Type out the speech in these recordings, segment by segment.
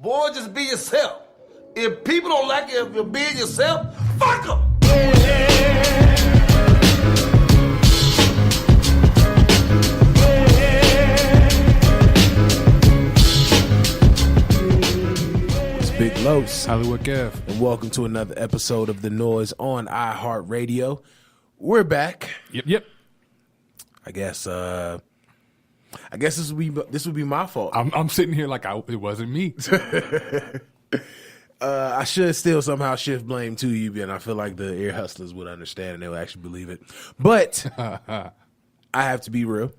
Boy, just be yourself. If people don't like it if you're being yourself, fuck them. It's Big Los, Hollywood Kev, and welcome to another episode of The Noize on iHeartRadio. We're back. Yep. I guess this would be my fault. I'm sitting here like it wasn't me. I should still somehow shift blame to you, and I feel like the ear hustlers would understand and they would actually believe it. But I have to be real.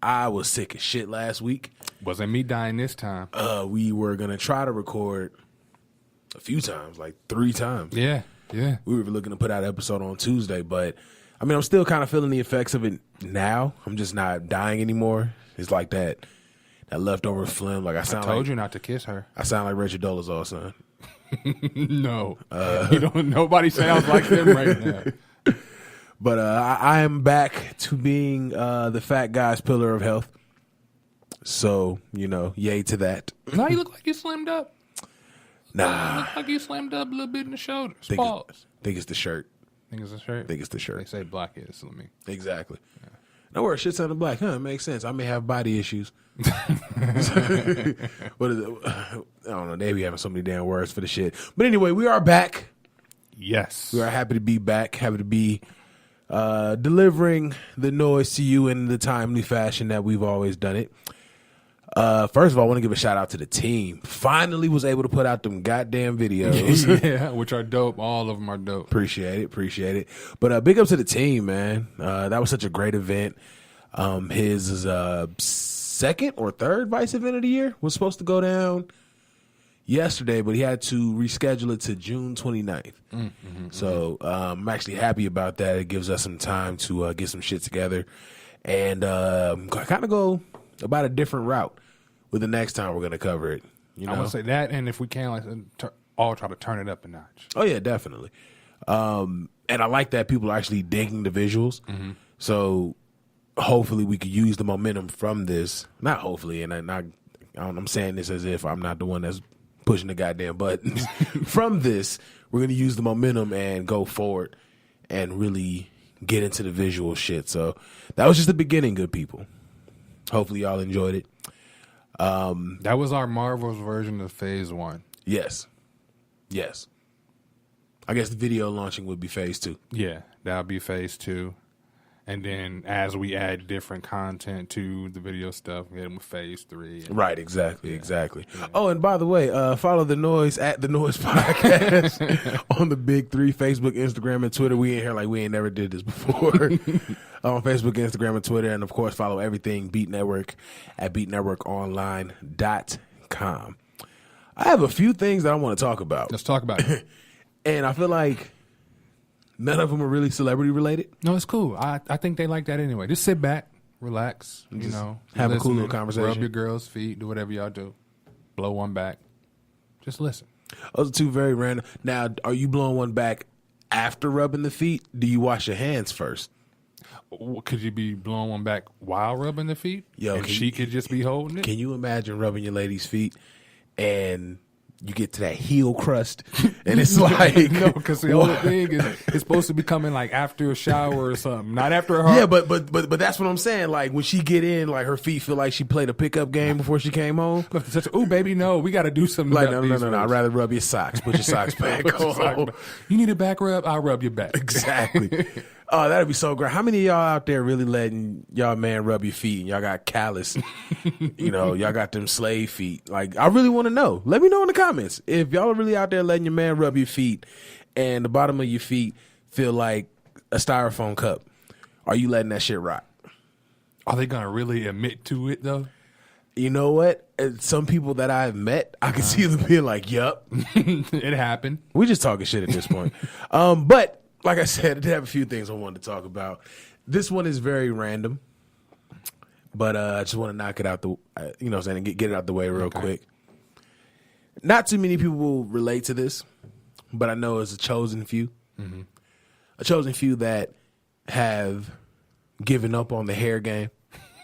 I was sick as shit last week. Wasn't me dying this time. We were gonna try to record a few times, like 3 times. Yeah. We were looking to put out an episode on Tuesday, but I mean, I'm still kind of feeling the effects of it now. I'm just not dying anymore. It's like that leftover phlegm. Like I told you not to kiss her. I sound like Reggie Dolezal, son. No, you don't. Nobody sounds like him right now. But I am back to being the fat guy's pillar of health. So yay to that. No, you look like you slimmed up. Nah, You look like you slimmed up a little bit in the shoulders. think it's the shirt. Think it's a shirt. Think it's the shirt. They say black is slimming. Exactly. Yeah. I wear a shit ton of black. It makes sense. I may have body issues. What is it? I don't know. They be having so many damn words for the shit. But anyway, we are back. Yes. We are happy to be back. Happy to be delivering the noise to you in the timely fashion that we've always done it. First of all, I want to give a shout out to the team. Finally was able to put out them goddamn videos. Yeah, which are dope. All of them are dope. Appreciate it. But big up to the team, man. That was such a great event. His second or third Vice event of the year was supposed to go down yesterday, but he had to reschedule it to June 29th. So I'm actually happy about that. It gives us some time to get some shit together and kind of go about a different route with the next time we're going to cover it. I'm going to say that, and if we can, all try to turn it up a notch. Oh, yeah, definitely. And I like that people are actually digging the visuals. So hopefully we could use the momentum from this. Not hopefully, and I'm saying this as if I'm not the one that's pushing the goddamn buttons. From this, we're going to use the momentum and go forward and really get into the visual shit. So that was just the beginning, good people. Hopefully y'all enjoyed it. That was our Marvel's version of Phase 1. Yes. I guess the video launching would be Phase 2. Yeah, that'll be Phase 2. And then as we add different content to the video stuff, we get them with Phase 3. Right, exactly. Yeah. Oh, and by the way, follow The Noize at The Noize Podcast on the big 3, Facebook, Instagram, and Twitter. We in here like we ain't never did this before. On Facebook, Instagram, and Twitter. And, of course, follow everything Beat Network at beatnetworkonline.com. I have a few things that I want to talk about. Let's talk about it. And I feel like none of them are really celebrity related. No, it's cool. I think they like that anyway. Just sit back, relax, have a cool little conversation. Rub your girl's feet, do whatever y'all do. Blow one back. Just listen. Those are 2 very random. Now, are you blowing one back after rubbing the feet? Do you wash your hands first? Could you be blowing one back while rubbing the feet? Yo, and she could just be holding it? Can you imagine rubbing your lady's feet and you get to that heel crust and it's like no, because the whole thing is it's supposed to be coming like after a shower or something, not after her. Yeah, but that's what I'm saying. Like when she get in, like her feet feel like she played a pickup game before she came home. Oh, baby, no, we got to do something. Like no. I'd rather rub your socks. Put your socks back. You need a back rub? I'll rub your back. Exactly. Oh, that'd be so great. How many of y'all out there really letting y'all man rub your feet and y'all got callous? Y'all got them slave feet. Like, I really want to know. Let me know in the comments. If y'all are really out there letting your man rub your feet and the bottom of your feet feel like a styrofoam cup, are you letting that shit rock? Are they going to really admit to it, though? You know what? Some people that I've met, I can see them being like, yup. It happened. We're just talking shit at this point. But like I said, I did have a few things I wanted to talk about. This one is very random, but I just want to knock it out and get it out the way real quick. Not too many people will relate to this, but I know it's a chosen few. Mm-hmm. A chosen few that have given up on the hair game.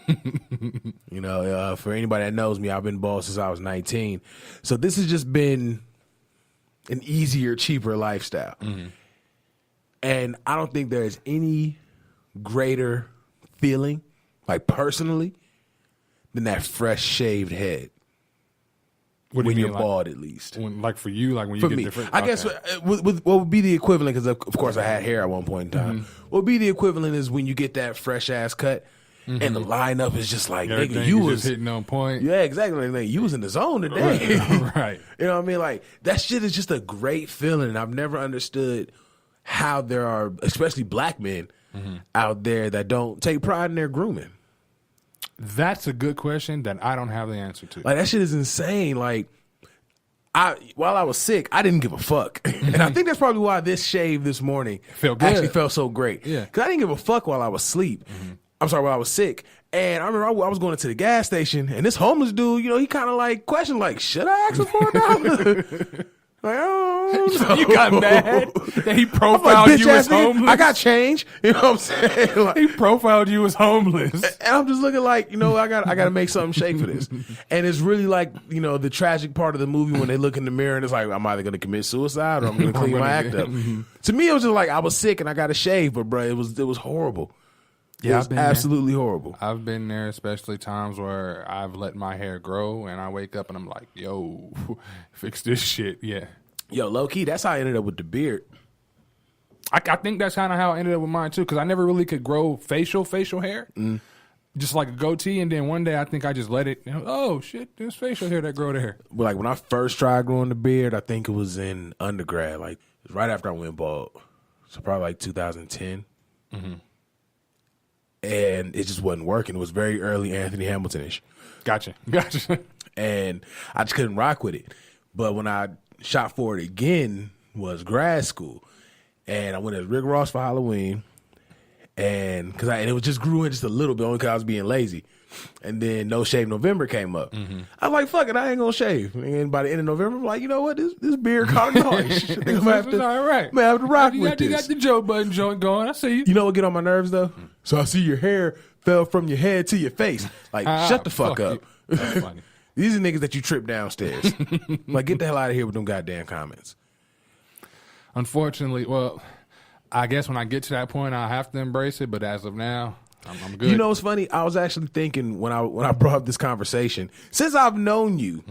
You know, for anybody that knows me, I've been bald since I was 19. So this has just been an easier, cheaper lifestyle. And I don't think there's any greater feeling, like personally, than that fresh shaved head. What do when you you're mean, bald, at least. Like for you, like when you For get me, different. I guess what would be the equivalent, because of course I had hair at one point in time. What would be the equivalent is when you get that fresh ass cut and the lineup is just like, nigga, you was just hitting on point. Yeah, exactly. Like, you was in the zone today. Right. You know what I mean? Like, that shit is just a great feeling. And I've never understood how there are, especially black men out there, that don't take pride in their grooming. That's a good question that I don't have the answer to. Like, that shit is insane. Like, while I was sick, I didn't give a fuck. And I think that's probably why this shave this morning actually felt so great. Yeah. Because I didn't give a fuck while I was asleep. I'm sorry, while I was sick. And I remember I was going to the gas station, and this homeless dude, you know, he kind of like questioned, like, should I ask him for $1? Like, oh, You got mad that he I'm profiled like, you as nigga, homeless? I got change. You know what I'm saying? Like, He profiled you as homeless. and I'm just looking like, you know, I got to make something shake for this. And it's really like, you know, the tragic part of the movie when they look in the mirror and it's like, I'm either going to commit suicide or I'm going to clean my act up. To me, it was just like, I was sick and I got a shave, but bro, it was horrible. Yeah, it was absolutely horrible. I've been there, especially times where I've let my hair grow and I wake up and I'm like, yo, fix this shit. Yeah. Yo, low key, that's how I ended up with the beard. I think that's kind of how I ended up with mine too, because I never really could grow facial hair, just like a goatee. And then one day I think I just let it. You know, oh shit, there's facial hair that grow there. But like when I first tried growing the beard, I think it was in undergrad, like it was right after I went bald, so probably like 2010. And it just wasn't working. It was very early Anthony Hamilton-ish. Gotcha. And I just couldn't rock with it. But when I shot for it again was grad school. And I went as Rick Ross for Halloween. And it was just grew in just a little bit only because I was being lazy. And then No Shave November came up. I was like, fuck it, I ain't gonna shave. And by the end of November, I'm like, you know what? This beard kind of nice. I'm gonna have to, all right. I'm gonna have to rock with this. You got the Joe Budden joint going. I see you. You know what get on my nerves though? So I see your hair fell from your head to your face. Like, shut the fuck up. That's funny. These are niggas that you trip downstairs. Like, get the hell out of here with them goddamn comments. Unfortunately, well, I guess when I get to that point, I'll have to embrace it. But as of now, I'm good. You know what's funny? I was actually thinking when I brought up this conversation, since I've known you,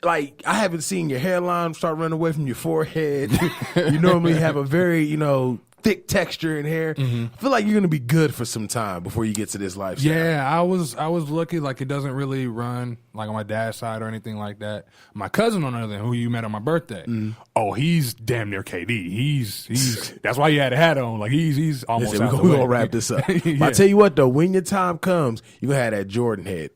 like, I haven't seen your hairline start running away from your forehead. You normally have a very, you know, thick texture in hair. I feel like you're gonna be good for some time before you get to this lifestyle. Yeah, I was lucky. Like, it doesn't really run like on my dad's side or anything like that. My cousin, on the other hand, who you met on my birthday, oh, he's damn near KD. He's that's why he had a hat on. Like, he's almost. Listen, we're gonna wrap this up. Yeah. I tell you what though, when your time comes, you gonna have that Jordan head.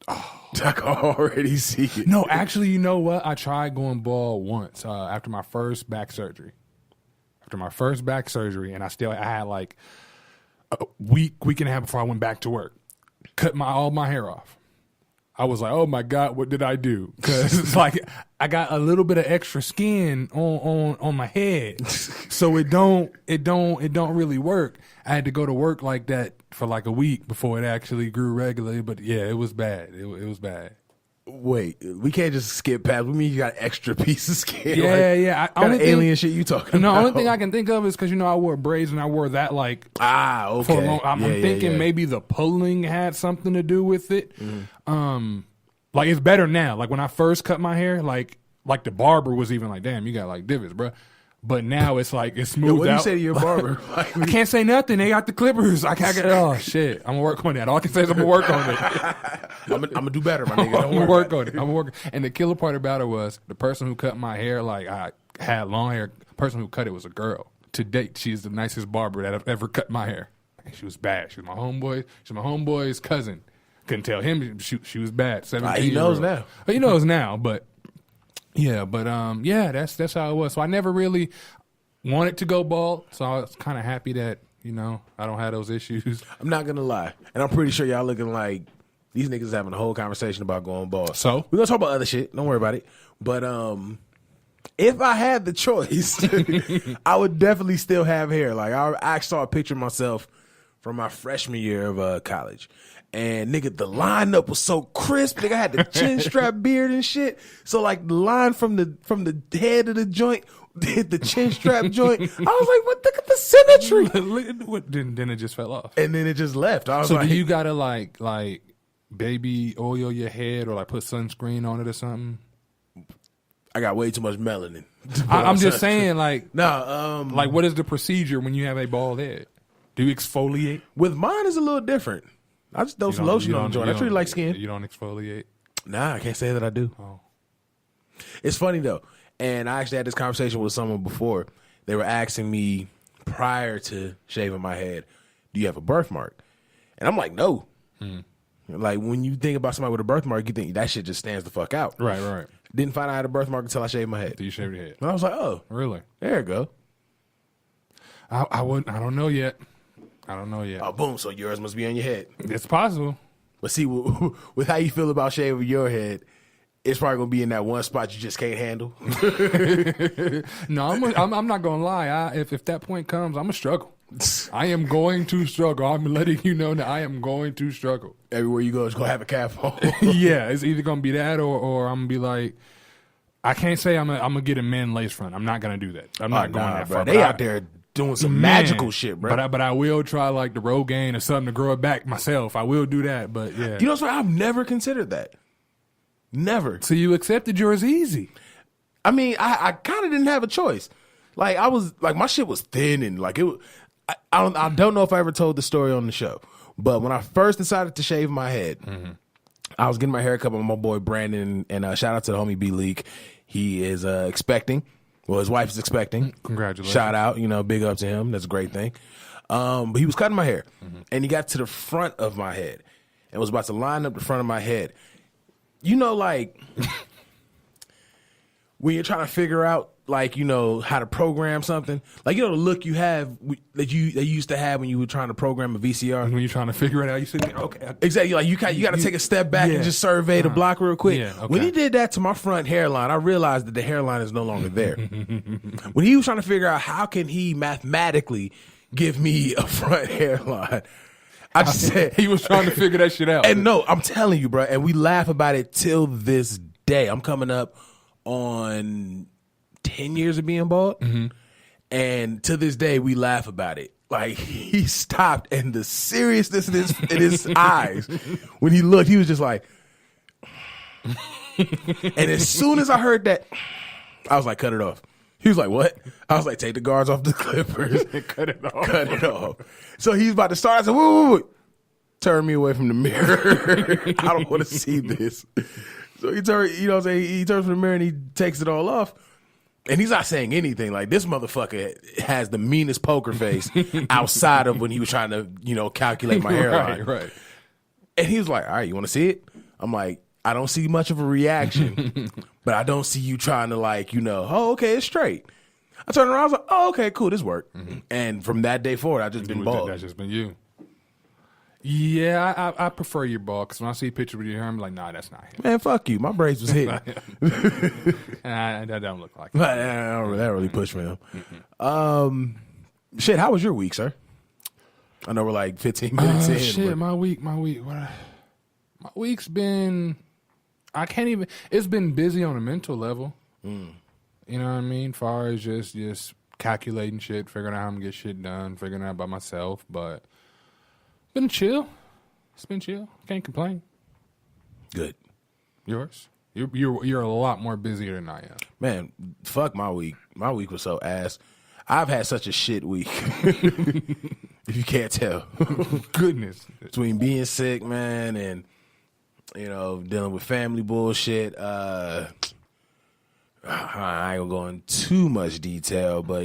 Oh, I can already see it. No, actually, you know what? I tried going bald once after my first back surgery. And I had like a week and a half before I went back to work. Cut all my hair off. I was like, oh my God, what did I do? Because it's like I got a little bit of extra skin on my head, so it don't really work. I had to go to work like that for like a week before it actually grew regularly. But yeah, it was bad. It was bad. Wait, we can't just skip past. We mean you got an extra piece of skin. Yeah, like, yeah. What kind of alien shit you talking about? No, the only thing I can think of is because, you know, I wore braids and I wore that like okay. for a long. I'm thinking maybe the pulling had something to do with it. Like, it's better now. Like, when I first cut my hair, like the barber was even like, "Damn, you got like divots, bro." But now it's like it's smoothed out. What do you say to your barber? I can't say nothing. They got the clippers. I can't. Oh shit! I'm gonna work on that. All I can say is I'm gonna work on it. I'm gonna do better, my nigga. I'm gonna work on it. I'm gonna work. And the killer part about it was the person who cut my hair. Like, I had long hair. The person who cut it was a girl. To date, she's the nicest barber that I've ever cut my hair. She was bad. She was my homeboy. She's my homeboy's cousin. Couldn't tell him she was bad. 17. He knows now. He knows now, but. Yeah, but that's how it was. So I never really wanted to go bald. So I was kind of happy that, you know, I don't have those issues. I'm not gonna lie, and I'm pretty sure y'all looking like these niggas having a whole conversation about going bald. So we're gonna talk about other shit. Don't worry about it. But if I had the choice, I would definitely still have hair. Like, I saw a picture of myself from my freshman year of college. And nigga, the lineup was so crisp. Nigga, I had the chin strap beard and shit. So like the line from the head of the joint hit the chin strap joint. I was like, what? Look at the symmetry. Then it just fell off. And then it just left. I was So like, do you gotta like baby oil your head or like put sunscreen on it or something? I got way too much melanin. I'm just saying, like, like what is the procedure when you have a bald head? Do you exfoliate? with mine is a little different. I just throw some lotion on the joint. I treat it like skin. You don't exfoliate? Nah, I can't say that I do. Oh. It's funny though, and I actually had this conversation with someone before. They were asking me prior to shaving my head, "Do you have a birthmark?" And I'm like, "No." Like when you think about somebody with a birthmark, you think that shit just stands the fuck out. Right. Didn't find out I had a birthmark until I shaved my head. Do you shave your head? And I was like, "Oh, Really? there you go." I wouldn't. I don't know yet. Oh, boom! So yours must be on your head. It's possible. But see, with how you feel about shaving your head, it's probably gonna be in that one spot you just can't handle. No, I'm not gonna lie. If that point comes, I'm gonna struggle. I am going to struggle. I'm letting you know that I am going to struggle. Everywhere you go, it's gonna have a cap on. Yeah, it's either gonna be that or I'm gonna be like, I can't say I'm gonna get a men lace front. I'm not gonna do that. I'm not going that far. They out there doing some magical shit, bro. But I will try like the Rogaine or something to grow it back myself. I will do that. But yeah, You know what? I've never considered that. Never. so you accepted yours easy. I mean, I kind of didn't have a choice. Like I was like my shit was thin and like it was. I don't know if I ever told the story on the show, but when I first decided to shave my head, I was getting my hair cut by my boy Brandon, and shout out to the homie B Leak. He is expecting. Well, his wife is expecting. Congratulations. Shout out, big up to him. That's a great thing. But he was cutting my hair, and he got to the front of my head and was about to line up the front of my head. Like when you're trying to figure out, like, how to program something, like, the look you have that you used to have when you were trying to program a VCR. When you're trying to figure it out, you said, okay. Exactly. Like you got to take a step back and just survey the block real quick. Yeah, okay. When he did that to my front hairline, I realized that the hairline is no longer there. When he was trying to figure out how can he mathematically give me a front hairline, I just said He was trying to figure that shit out. And no, I'm telling you, bro. And we laugh about it till this day. I'm coming up on 10 years of being bald. And to this day, we laugh about it. Like, he stopped, and the seriousness in his eyes, when he looked, he was just like, and as soon as I heard that, I was like, cut it off. He was like, what? I was like, take the guards off the clippers. Cut it off. Cut it off. So he's about to start. I said, wait. Turn me away from the mirror. I don't want to see this. So he turns, he turns from the mirror and he takes it all off. And he's not saying anything. Like, this motherfucker has the meanest poker face outside of when he was trying to, calculate my hairline. Right. And he was like, all right, you want to see it? I'm like, I don't see much of a reaction, but I don't see you trying to oh, okay, it's straight. I turned around, I was like, oh, okay, cool, this worked. And from that day forward, I've just been bald. That's just been you. Yeah, I prefer your bald because when I see a picture with your hair, I'm like, nah, that's not him. Man, fuck you. My braids was hidden. That don't look like him. That really pushed me. Shit, how was your week, sir? I know we're like 15 minutes in. Shit, but... my week. My week's been. I can't even. It's been busy on a mental level. You know what I mean? Far as just calculating shit, figuring out how I'm gonna get shit done, figuring it out by myself. But been chill. It's been chill. Can't complain. Good. Yours? You're a lot more busier than I am. Man, fuck my week. My week was so ass. I've had such a shit week. If you can't tell. Goodness. Between being sick, man, and dealing with family bullshit. I ain't gonna go in too much detail, but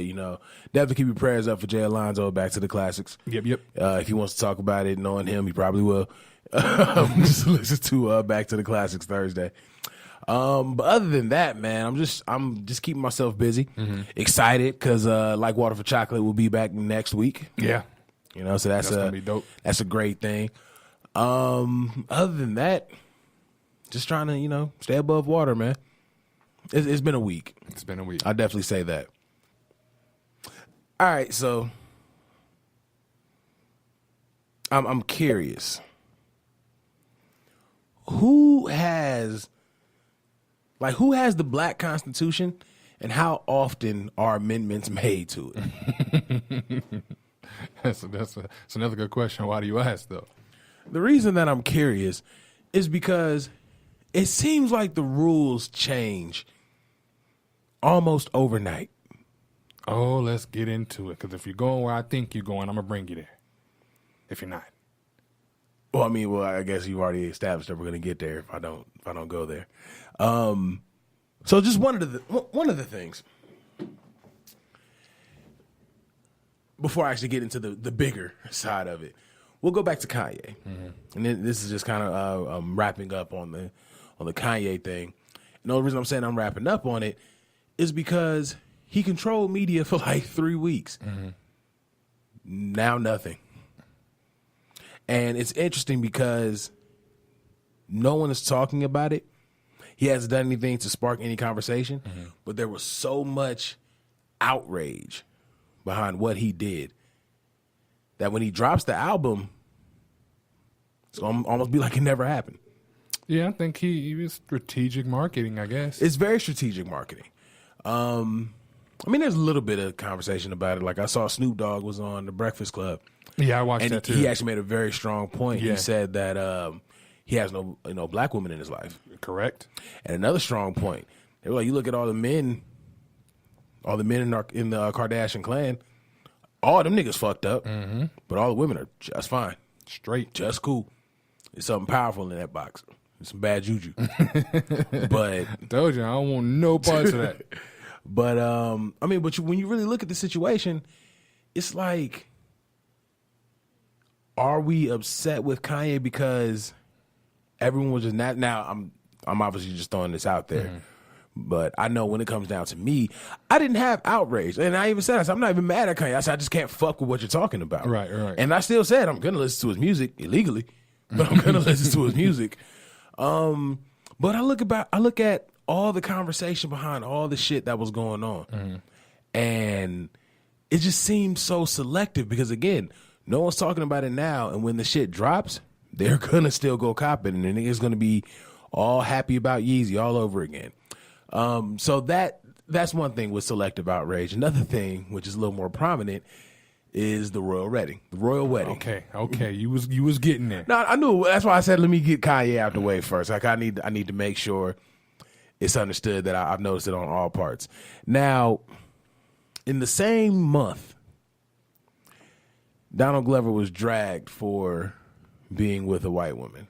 definitely keep your prayers up for Jay Alonzo, Back to the Classics. Yep. If he wants to talk about it, knowing him, he probably will. Just listen to Back to the Classics Thursday. But other than that, man, I'm just keeping myself busy, excited because Like Water for Chocolate will be back next week. Yeah. So that's gonna be dope. That's a great thing. Other than that, just trying to stay above water, man. It's been a week. It's been a week. I definitely say that. All right, so I'm curious. Who has the Black Constitution, and how often are amendments made to it? That's another good question. Why do you ask, though? The reason that I'm curious is because it seems like the rules change almost overnight. Oh, let's get into it. Because if you're going where I think you're going, I'm going to bring you there. If you're not. Well, I guess you've already established that we're going to get there if I don't go there. So just one of the things, before I actually get into the bigger side of it, we'll go back to Kanye, and then this is just kind of wrapping up on the Kanye thing. And the only reason I'm saying I'm wrapping up on it is because he controlled media for like 3 weeks. Now nothing. And it's interesting because no one is talking about it. He hasn't done anything to spark any conversation, but there was so much outrage behind what he did that when he drops the album, it's going to almost be like it never happened. Yeah, I think he was strategic marketing, I guess. It's very strategic marketing. There's a little bit of conversation about it. Like I saw Snoop Dogg was on The Breakfast Club. Yeah, I watched that too. He actually made a very strong point. Yeah. He said that he has no black woman in his life. Correct. And another strong point, they were like, you look at all the men in the Kardashian clan, all them niggas fucked up, but all the women are just fine. Straight. Just cool. There's something powerful in that box. There's some bad juju. But I told you, I don't want no parts of that. But when you really look at the situation, it's like, are we upset with Kanye because everyone was just not? Now I'm obviously just throwing this out there, but I know when it comes down to me, I didn't have outrage, and I even said, I'm not even mad at Kanye. I said I just can't fuck with what you're talking about. Right. And I still said I'm gonna listen to his music illegally, but I'm gonna listen to his music. But I look at all the conversation behind all the shit that was going on, and it just seems so selective because again, no one's talking about it now, and when the shit drops, they're gonna still go cop it, and then it's gonna be all happy about Yeezy all over again. So that's one thing with selective outrage. Another thing, which is a little more prominent, is the royal wedding. The royal wedding. Okay. You was getting there. No, I knew. That's why I said let me get Kanye out the way first. Like I need to make sure it's understood that I've noticed it on all parts. Now, in the same month, Donald Glover was dragged for being with a white woman.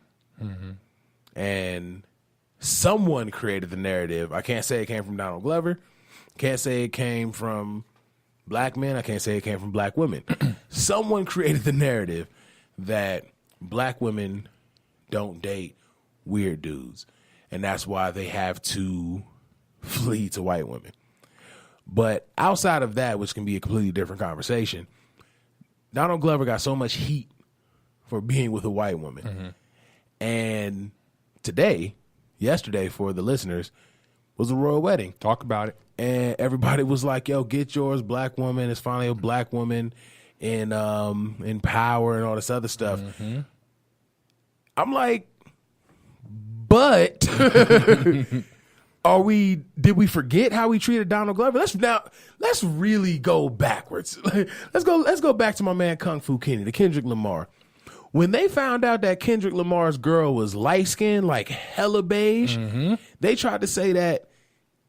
And someone created the narrative. I can't say it came from Donald Glover. Can't say it came from black men. I can't say it came from black women. Someone created the narrative that black women don't date weird dudes. And that's why they have to flee to white women. But outside of that, which can be a completely different conversation, Donald Glover got so much heat for being with a white woman. And yesterday for the listeners, was a royal wedding. Talk about it. And everybody was like, yo, get yours, black woman. It's finally a black woman in power and all this other stuff. I'm like, but did we forget how we treated Donald Glover? Let's really go backwards. Let's go back to my man Kung Fu Kenny, to Kendrick Lamar. When they found out that Kendrick Lamar's girl was light-skinned, like hella beige, they tried to say that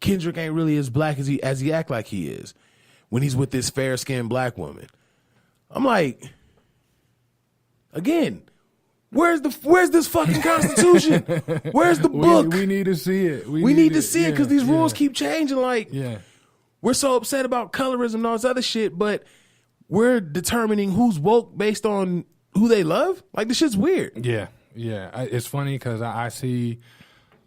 Kendrick ain't really as black as he act like he is when he's with this fair-skinned black woman. I'm like, again, where's this fucking Constitution? Where's the book? We need to see it. We need to see it because these rules keep changing. Like, Yeah. we're so upset about colorism and all this other shit, but we're determining who's woke based on who they love? Like, this shit's weird. Yeah. It's funny because I see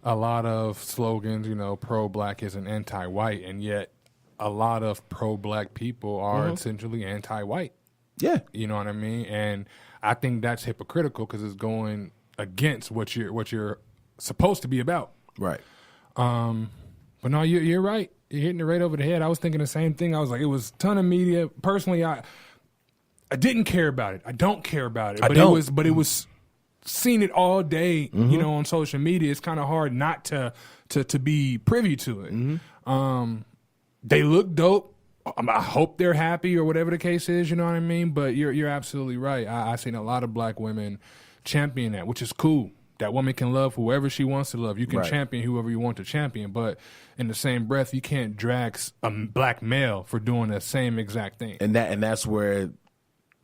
a lot of slogans, pro-black isn't anti-white, and yet a lot of pro-black people are essentially anti-white. Yeah. You know what I mean? And I think that's hypocritical because it's going against what you're supposed to be about. Right. But no, you're right. You're hitting it right over the head. I was thinking the same thing. I was like, it was a ton of media. Personally, I didn't care about it. I don't care about it. I But don't. it was seeing it all day, you know, on social media. It's kind of hard not to be privy to it. They look dope. I hope they're happy or whatever the case is. You know what I mean? But you're absolutely right. I've seen a lot of black women champion that, which is cool. That woman can love whoever she wants to love. You can champion whoever you want to champion, but in the same breath, you can't drag a black male for doing the same exact thing. And that's where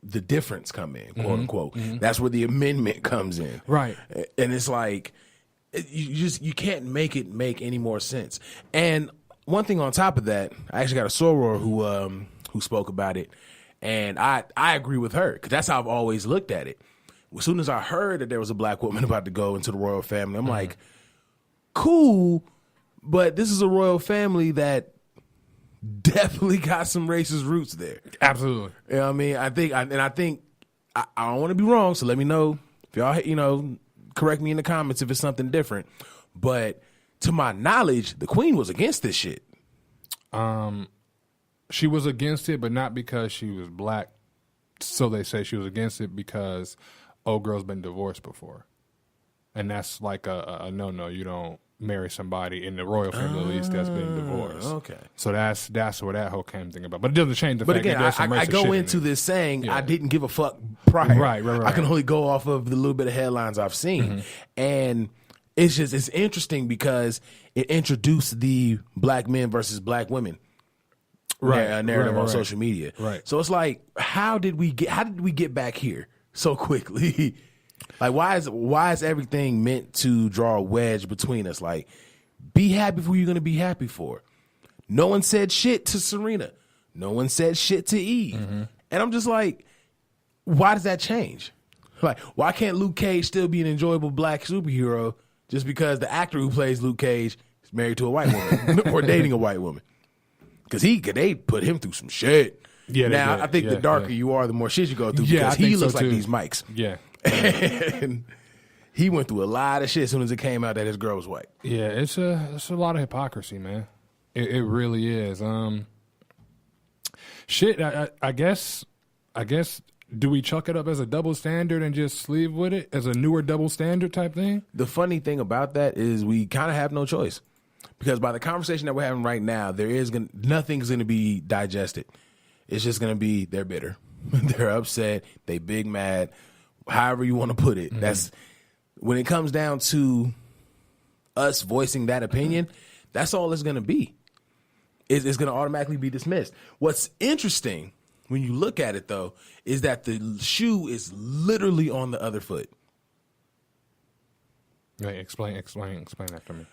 the difference come in, quote unquote. That's where the amendment comes in, Right? And it's like you can't make it make any more sense. And one thing on top of that, I actually got a soror who spoke about it, and I agree with her because that's how I've always looked at it. As soon as I heard that there was a black woman about to go into the royal family, I'm like, cool, but this is a royal family that definitely got some racist roots there. Absolutely. You know what I mean? I think I don't want to be wrong, so let me know if y'all, correct me in the comments if it's something different. But to my knowledge, the queen was against this shit. She was against it, but not because she was black. So they say she was against it because old girl's been divorced before. And that's like a no-no. You don't marry somebody in the royal family, at least, that's been divorced. Okay. So that's where that whole came thing about. But it doesn't change the But fact again, that there's some I racist go shit into in it. this saying Yeah. I didn't give a fuck prior. Right. I can only go off of the little bit of headlines I've seen. And it's interesting because it introduced the black men versus black women narrative on social media. Right. So it's like, how did we get back here so quickly? Like, why is everything meant to draw a wedge between us? Like, be happy for who you're going to be happy for. No one said shit to Serena. No one said shit to Eve. And I'm just like, why does that change? Like, why can't Luke Cage still be an enjoyable black superhero just because the actor who plays Luke Cage is married to a white woman or dating a white woman? Because they put him through some shit. Yeah. Now, I think the darker you are, the more shit you go through because he looks like these mics. Yeah. And he went through a lot of shit as soon as it came out that his girl was white. Yeah, it's a lot of hypocrisy, man. It really is. Shit, I guess, do we chuck it up as a double standard and just leave with it as a newer double standard type thing? The funny thing about that is we kind of have no choice. Because by the conversation that we're having right now, nothing's going to be digested. It's just going to be they're bitter, they're upset, they big mad, however you want to put it. That's when it comes down to us voicing that opinion. That's all it's going to be. It's going to automatically be dismissed. What's interesting when you look at it, though, is that the shoe is literally on the other foot. Right, explain that to me.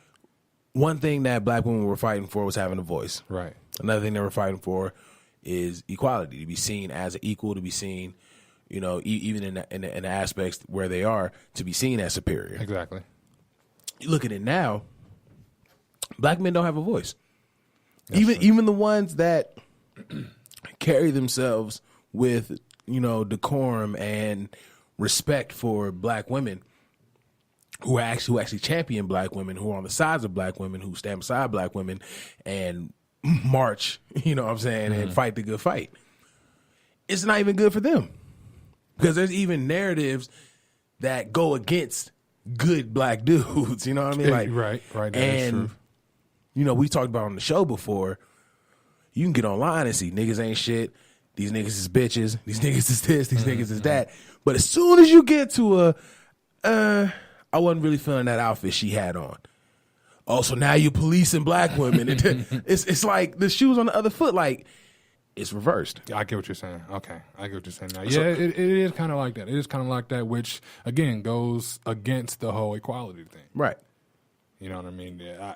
One thing that black women were fighting for was having a voice. Right. Another thing they were fighting for is equality, to be seen as an equal, to be seen, even in the aspects where they are, to be seen as superior. Exactly. You look at it now, black men don't have a voice. Even the ones that carry themselves with, decorum and respect for black women, who actually champion black women, who are on the sides of black women, who stand beside black women and march, and fight the good fight. It's not even good for them. Because there's even narratives that go against good black dudes, you know what I mean? Like, right. That is and, true. We talked about on the show before, you can get online and see niggas ain't shit, these niggas is bitches, these niggas is this, these niggas is that. But as soon as you get to I wasn't really feeling that outfit she had on. Oh, so now you policing black women. It's like the shoe's on the other foot. Like, it's reversed. I get what you're saying. Okay, I get what you're saying now. Yeah, it is kind of like that. It is kind of like that, which, again, goes against the whole equality thing. Right. You know what I mean? Yeah.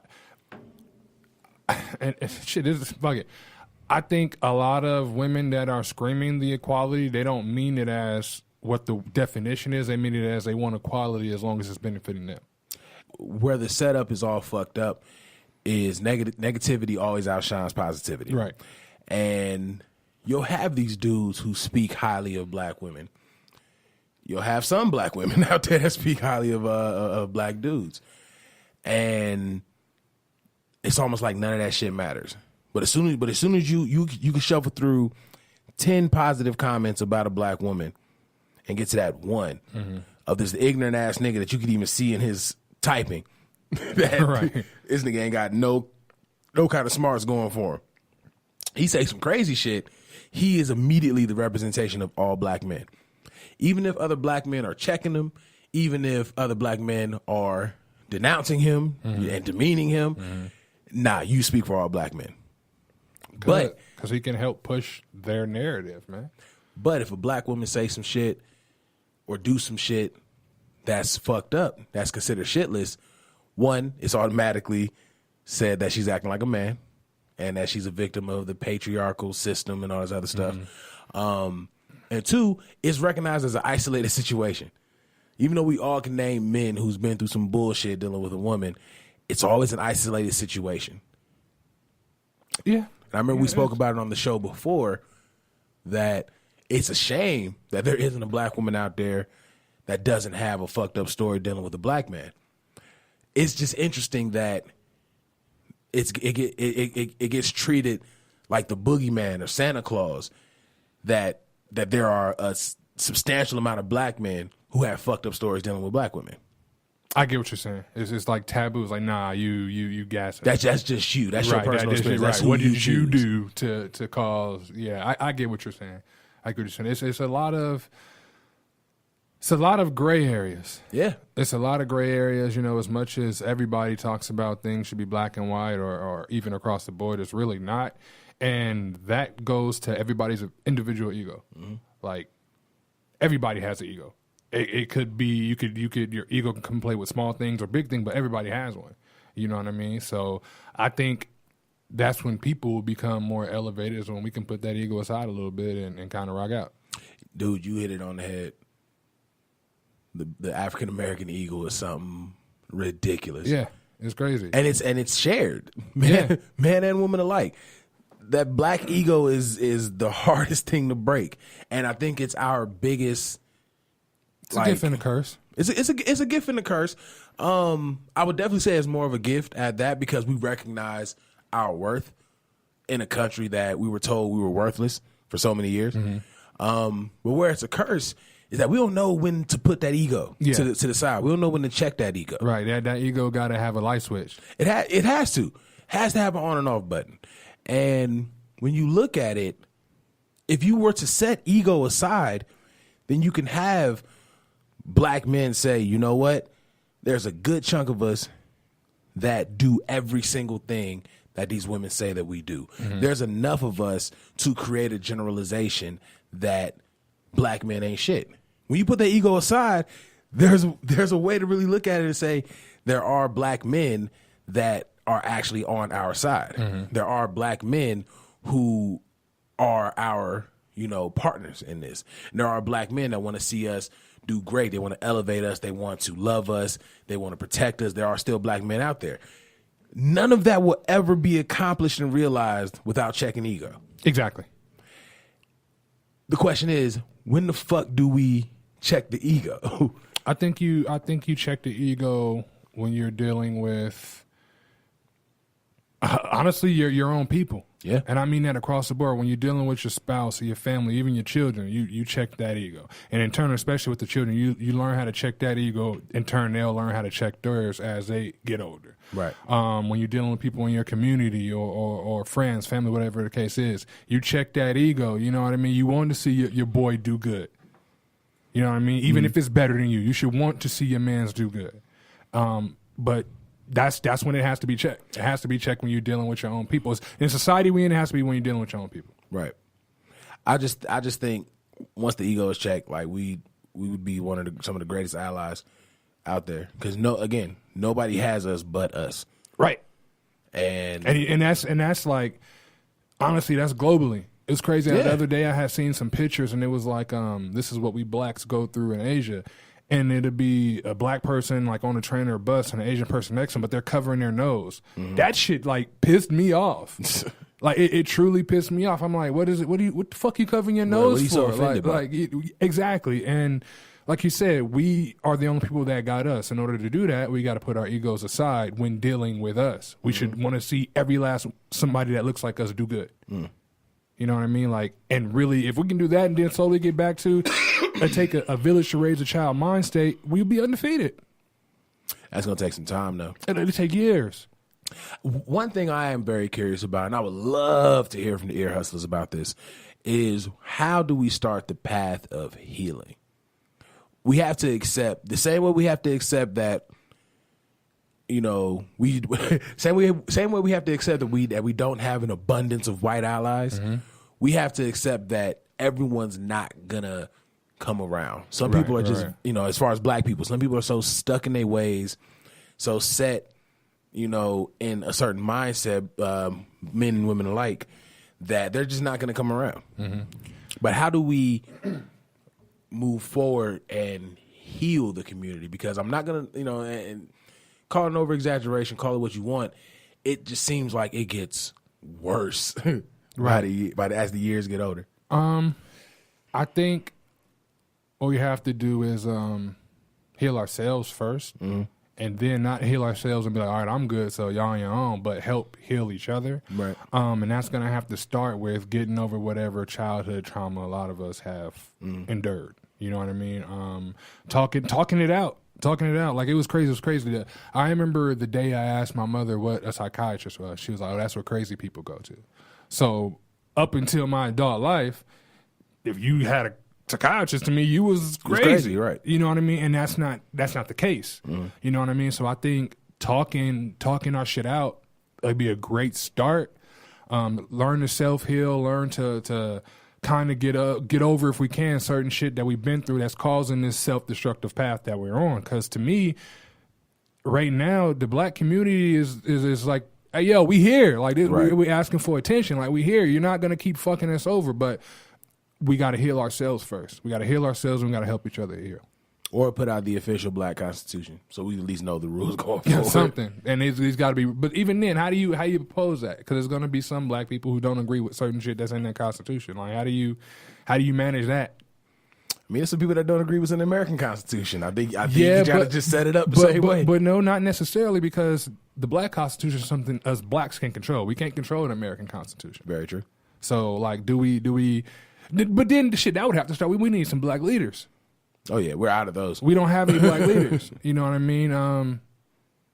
And shit, fuck it. I think a lot of women that are screaming the equality, they don't mean it as what the definition is. They mean it as they want equality as long as it's benefiting them. Where the setup is all fucked up is negativity always outshines positivity. Right. And you'll have these dudes who speak highly of black women. You'll have some black women out there that speak highly of black dudes. And it's almost like none of that shit matters. But as soon as you can shuffle through 10 positive comments about a black woman and get to that one of this ignorant ass nigga that you could even see in his typing that this nigga ain't got no kind of smarts going for him. He say some crazy shit. He is immediately the representation of all black men. Even if other black men are checking him, even if other black men are denouncing him and demeaning him, nah, you speak for all black men. But because he can help push their narrative, man. But if a black woman say some shit or do some shit that's fucked up, that's considered shitless, one, it's automatically said that she's acting like a man and that she's a victim of the patriarchal system and all this other stuff. And two, it's recognized as an isolated situation. Even though we all can name men who's been through some bullshit dealing with a woman, it's always an isolated situation. Yeah. And I remember we spoke about it on the show before, that it's a shame that there isn't a black woman out there that doesn't have a fucked up story dealing with a black man. It's just interesting that it gets treated like the boogeyman or Santa Claus, that there are a substantial amount of black men who have fucked up stories dealing with black women. I get what you're saying. It's like taboo. It's like, nah, you gassing. That's just you. That's your personal experience. That's what who did you do to cause? Yeah, I get what you're saying. I get what you're saying. It's a lot of gray areas. Yeah, it's a lot of gray areas. You know, as much as everybody talks about things should be black and white or even across the board, it's really not. And that goes to everybody's individual ego. Like, everybody has an ego. It could be your ego can play with small things or big things, but everybody has one. You know what I mean? So I think that's when people will become more elevated, is when we can put that ego aside a little bit and kind of rock out. Dude, you hit it on the head. The African American ego is something ridiculous. Yeah, it's crazy, and it's shared, man and woman alike. That black ego is the hardest thing to break, and I think it's our biggest. It's a gift and a curse. It's a gift and a curse. I would definitely say it's more of a gift at that, because we recognize our worth in a country that we were told we were worthless for so many years. But where it's a curse is that we don't know when to put that ego to the side. We don't know when to check that ego. Right. That ego got to have a light switch. It has to have an on and off button. And when you look at it, if you were to set ego aside, then you can have black men say, you know what? There's a good chunk of us that do every single thing that these women say that we do. There's enough of us to create a generalization that black men ain't shit. When you put that ego aside, there's a way to really look at it and say there are black men that are actually on our side. There are black men who are our, partners in this. And there are black men that want to see us do great. They want to elevate us. They want to love us. They want to protect us. There are still black men out there. None of that will ever be accomplished and realized without checking ego. Exactly. The question is, when the fuck do we check the ego? I think you check the ego when you're dealing with, honestly, your own people. Yeah. And I mean that across the board. When you're dealing with your spouse or your family, even your children, you check that ego. And in turn, especially with the children, you learn how to check that ego. In turn, they'll learn how to check theirs as they get older. Right. When you're dealing with people in your community or friends, family, whatever the case is, you check that ego. You know what I mean? You want to see your boy do good. You know what I mean? Even if it's better than you should want to see your mans do good. But that's when it has to be checked. It has to be checked when you're dealing with your own people. In society we in, it has to be when you're dealing with your own people. Right. I just think once the ego is checked, like we would be some of the greatest allies out there, because nobody has us but us. Right. And that's like, honestly, that's globally. It's crazy. The other day I had seen some pictures and it was like, this is what we blacks go through in Asia. And it'd be a black person like on a train or a bus and an Asian person next to them, but they're covering their nose. That shit like pissed me off. Like it truly pissed me off. I'm like, what is it? What the fuck you covering your nose what are you for? so offended by? Exactly. And like you said, we are the only people that got us. In order to do that, we got to put our egos aside when dealing with us. We should want to see every last somebody that looks like us do good. You You know what I mean? Like, and really, if we can do that and then slowly get back to take a village to raise a child mind state, we'll be undefeated. That's going to take some time, though. It'll take years. One thing I am very curious about, and I would love to hear from the ear hustlers about this, is how do we start the path of healing? We have to accept, the same way we have to accept that, we same way we have to accept that we don't have an abundance of white allies. We have to accept that everyone's not gonna come around. Some people are just, as far as black people, some people are so stuck in their ways, so set, in a certain mindset, men and women alike, that they're just not gonna come around. But how do we move forward and heal the community? Because I'm not gonna, and call it an over-exaggeration, call it what you want, it just seems like it gets worse as the years get older. I think what we have to do is heal ourselves first, and then not heal ourselves and be like, all right, I'm good, so y'all on your own, but help heal each other. Right. And that's going to have to start with getting over whatever childhood trauma a lot of us have endured. You know what I mean? Talking it out. Like, it was crazy. It was crazy. I remember the day I asked my mother what a psychiatrist was. She was like, oh, that's where crazy people go to. So up until my adult life, if you had a psychiatrist, to me, you was crazy. Right? You know what I mean? And that's not the case. You know what I mean? So I think talking our shit out would be a great start. Learn to self-heal, learn to kind of get over, if we can, certain shit that we've been through that's causing this self-destructive path that we're on. Because to me, right now, the black community is like, hey, yo, we here. Like, we asking for attention. Like, we here. You're not going to keep fucking us over, but we got to heal ourselves first. We got to heal ourselves, and we got to help each other heal. Or put out the official black constitution so we at least know the rules going forward. Something. And it's got to be. But even then, how do you propose that? Because there's going to be some black people who don't agree with certain shit that's in the Constitution. Like, how do you manage that? I mean, it's some people that don't agree with the American Constitution. I think you got to just set it up the same way. But no, not necessarily, because the black Constitution is something us blacks can control. We can't control the American Constitution. Very true. So, like, do we? But then the shit that would have to start. We need some black leaders. Oh yeah, we're out of those. We don't have any black leaders. You know what I mean? And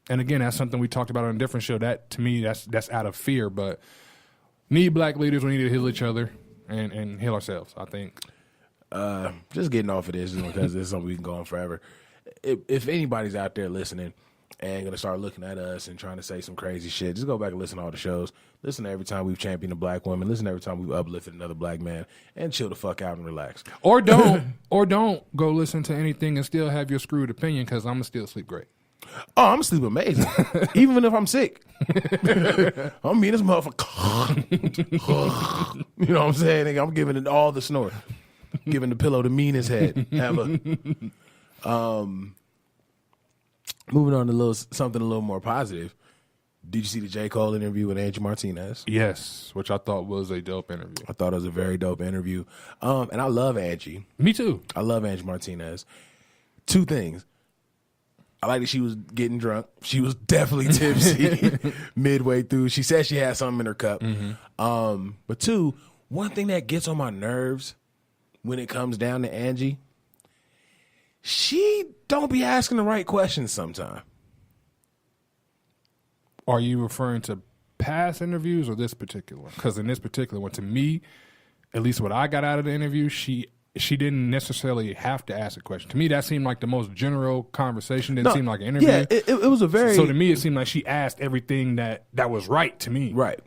again, that's something we talked about on a different show. That, to me, that's out of fear. But need black leaders. We need to heal each other and heal ourselves, I think. Just getting off of this because this is something we can go on forever. If anybody's out there listening and going to start looking at us and trying to say some crazy shit, just go back and listen to all the shows. Listen to every time we've championed a black woman. Listen to every time we've uplifted another black man, and chill the fuck out and relax. Or don't go listen to anything and still have your screwed opinion, because I'm going to still sleep great. Oh, I'm sleep amazing. Even if I'm sick. I'm mean as motherfucker. You know what I'm saying? Nigga, I'm giving it all the snort. Giving the pillow the meanest head ever. Moving on to something a little more positive. Did you see the J. Cole interview with Angie Martinez? Yes, which I thought was a dope interview. I thought it was a very dope interview. And I love Angie. Me too. I love Angie Martinez. Two things. I like that she was getting drunk. She was definitely tipsy midway through. She said she had something in her cup. But two, one thing that gets on my nerves when it comes down to Angie, she don't be asking the right questions sometimes. Are you referring to past interviews or this particular one? Because in this particular one, to me, at least what I got out of the interview, she didn't necessarily have to ask a question. To me, that seemed like the most general conversation. Didn't seem like an interview. Yeah, it was a very... So to me, it seemed like she asked everything that was right to me. Right.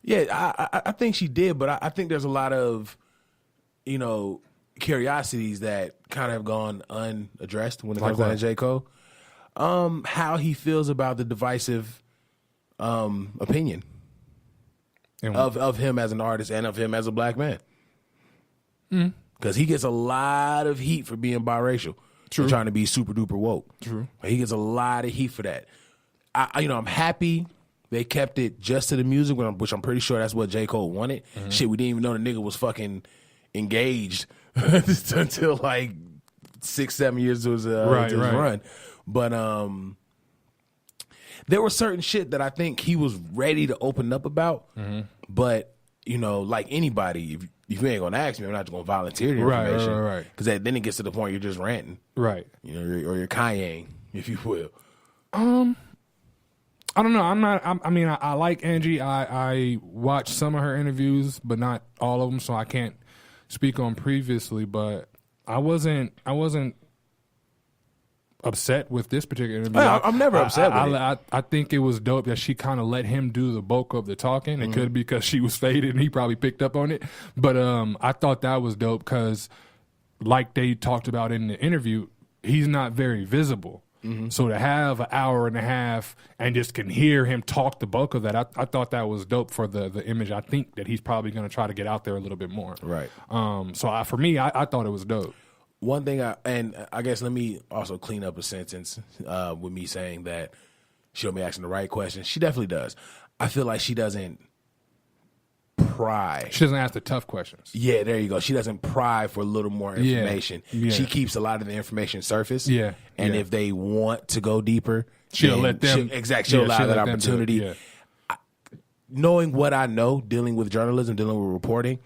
Yeah, I think she did, but I think there's a lot of, curiosities that kind of have gone unaddressed when it comes down to J. Cole. How he feels about the divisive opinion of him as an artist and of him as a black man. Because he gets a lot of heat for being biracial. True. And trying to be super duper woke. True. He gets a lot of heat for that. I'm happy they kept it just to the music, which I'm pretty sure that's what J. Cole wanted. Shit, we didn't even know the nigga was fucking engaged until like 6-7 years into his run. But there was certain shit that I think he was ready to open up about. But like anybody, if you ain't gonna ask me, I'm not just gonna volunteer the information. Right. Because then it gets to the point you're just ranting. Right. Or you're Kanye, if you will. I don't know. I like Angie. I watched some of her interviews, but not all of them, so I can't speak on previously. But I wasn't upset with this particular interview. I'm never upset with it. I think it was dope that she kind of let him do the bulk of the talking. It could be because she was faded and he probably picked up on it. But I thought that was dope because, like they talked about in the interview, he's not very visible. So to have an hour and a half and just can hear him talk the bulk of that, I thought that was dope for the image. I think that he's probably going to try to get out there a little bit more. Right. So for me, I thought it was dope. One thing, I guess let me also clean up a sentence with me saying that she don't be asking the right questions. She definitely does. I feel like she doesn't pry. She doesn't ask the tough questions. Yeah, there you go. She doesn't pry for a little more information. Yeah. She keeps a lot of the information surface. Yeah. And if they want to go deeper, she'll let them. She'll allow that opportunity. Knowing what I know, dealing with journalism, dealing with reporting,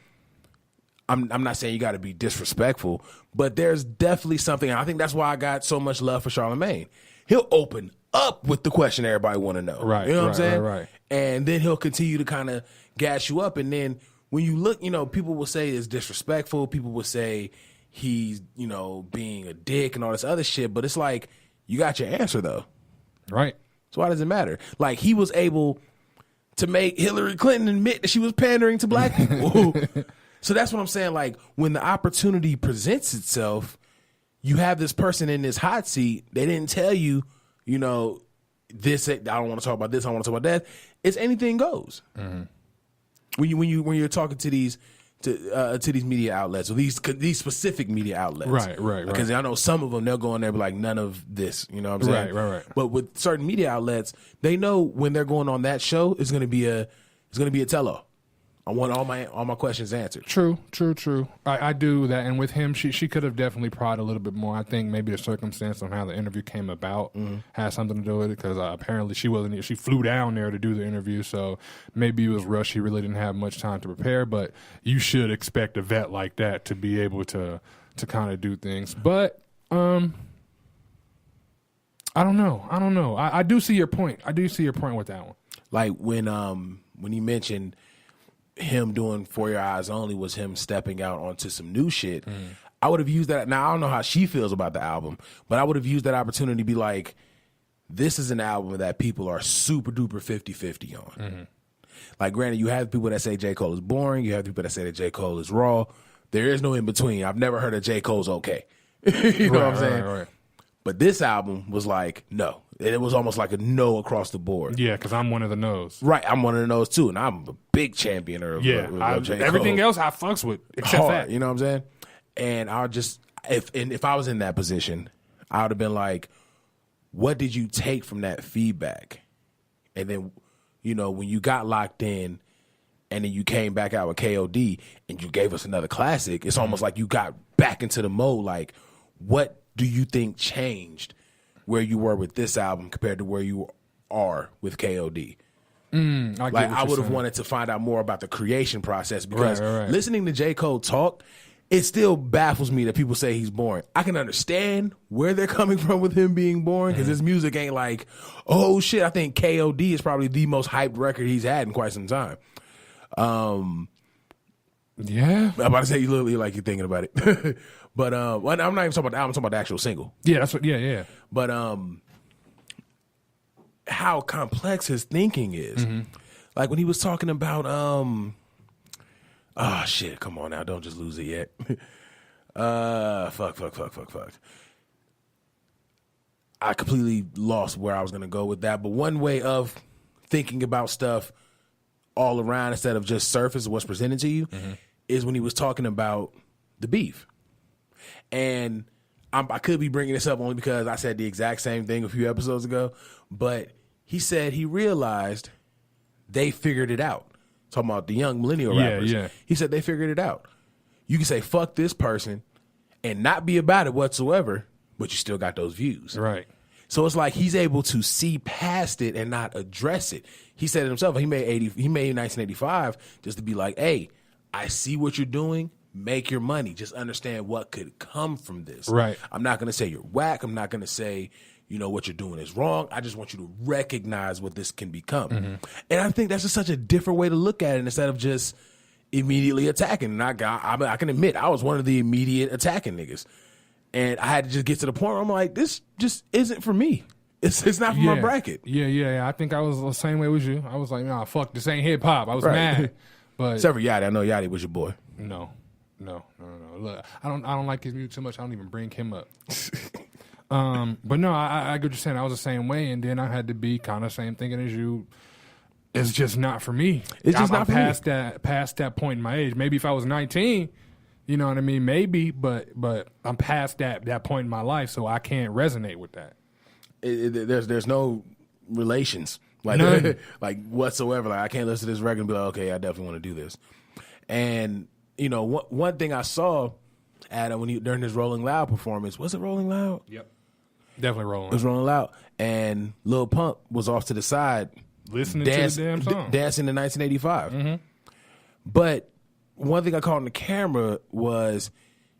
I'm not saying you got to be disrespectful, but there's definitely something. And I think that's why I got so much love for Charlamagne. He'll open up with the question everybody want to know. Right. You know what I'm saying? Right. And then he'll continue to kind of gas you up. And then when you look, people will say it's disrespectful. People will say he's, being a dick and all this other shit. But it's like, you got your answer, though. Right. So why does it matter? Like, he was able to make Hillary Clinton admit that she was pandering to black people. So that's what I'm saying. Like, when the opportunity presents itself, you have this person in this hot seat. They didn't tell you, this. I don't want to talk about this. I want to talk about that. It's anything goes. Mm-hmm. When you're talking to these media outlets or these specific media outlets, right. Because I know some of them they'll go in there and be like, none of this. You know what I'm saying? Right. But with certain media outlets, they know when they're going on that show, it's going to be a tell-all. I want all my questions answered. True. I do that, and with him, she could have definitely pried a little bit more. I think maybe the circumstance on how the interview came about had something to do with it because apparently she flew down there to do the interview, so maybe it was rushed. She really didn't have much time to prepare, but you should expect a vet like that to be able to kind of do things. But I don't know. I do see your point. I do see your point with that one. Like when you mentioned him doing For Your Eyes Only was him stepping out onto some new shit. I would have used that. Now, I don't know how she feels about the album, but I would have used that opportunity to be like, this is an album that people are super duper 50-50 on. Like, granted, you have people that say J. Cole is boring. You have people that say that J. Cole is raw. There is no in between. I've never heard of J. Cole's okay. You know what I'm saying? Right. But this album was like, no. It was almost like a no across the board. Yeah, because I'm one of the no's. Right, I'm one of the no's too, and I'm a big champion of J. Cole. Everything else I fucks with except hard, that. you know what I'm saying? And I'll just if I was in that position, I would have been like, what did you take from that feedback? And then, when you got locked in and then you came back out with KOD and you gave us another classic, it's almost like you got back into the mode. Like, what do you think changed where you were with this album compared to where you are with KOD? I would have wanted to find out more about the creation process because listening to J. Cole talk, it still baffles me that people say he's boring. I can understand where they're coming from with him being boring because his music ain't like, oh shit, I think KOD is probably the most hyped record he's had in quite some time. Yeah. I'm about to say you literally like you're thinking about it. But I'm not even talking about the album, I'm talking about the actual single. Yeah, that's what yeah. But how complex his thinking is. Like when he was talking about oh shit, come on now, don't just lose it yet. Fuck. I completely lost where I was gonna go with that. But one way of thinking about stuff all around instead of just surface of what's presented to you is when he was talking about the beef. And I could be bringing this up only because I said the exact same thing a few episodes ago, but he said he realized they figured it out. Talking about the young millennial rappers. Yeah. He said they figured it out. You can say fuck this person and not be about it whatsoever, but you still got those views. Right. So it's like he's able to see past it and not address it. He said it himself. He made 1985 just to be like, hey, I see what you're doing. Make your money. Just understand what could come from this. Right. I'm not going to say you're whack. I'm not going to say, what you're doing is wrong. I just want you to recognize what this can become. And I think that's just such a different way to look at it instead of just immediately attacking. And I can admit, I was one of the immediate attacking niggas. And I had to just get to the point where I'm like, this just isn't for me. It's not for my bracket. Yeah. I think I was the same way as you. I was like, nah, fuck, this ain't hip hop. I was mad. But except for Yachty. I know Yachty was your boy. No. Look, I don't like his music too much. I don't even bring him up. But no, I get what you're saying. I was the same way, and then I had to be kind of same thinking as you. It's just not for me. It's just not for me. Past that point in my age. Maybe if I was 19, you know what I mean? Maybe, but I'm past that point in my life, so I can't resonate with that. There's no relations like like whatsoever. Like I can't listen to this record and be like, okay, I definitely want to do this. And one thing I saw Adam during his Rolling Loud performance, was it Rolling Loud? Yep, definitely Rolling Loud. It was Rolling Loud, and Lil Pump was off to the side listening to the damn song, dancing to 1985. But one thing I caught on the camera was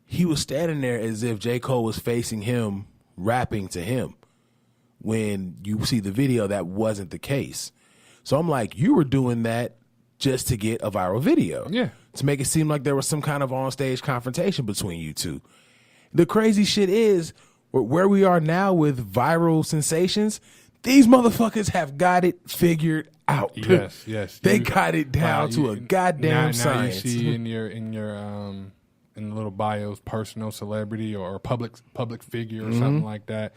he was standing there as if J. Cole was facing him, rapping to him. When you see the video, that wasn't the case. So I'm like, you were doing that just to get a viral video. Yeah. To make it seem like there was some kind of on-stage confrontation between you two. The crazy shit is, where we are now with viral sensations, these motherfuckers have got it figured out. Yes. They got it down to a goddamn science. Now you see in the little bios, personal celebrity or public figure or something like that.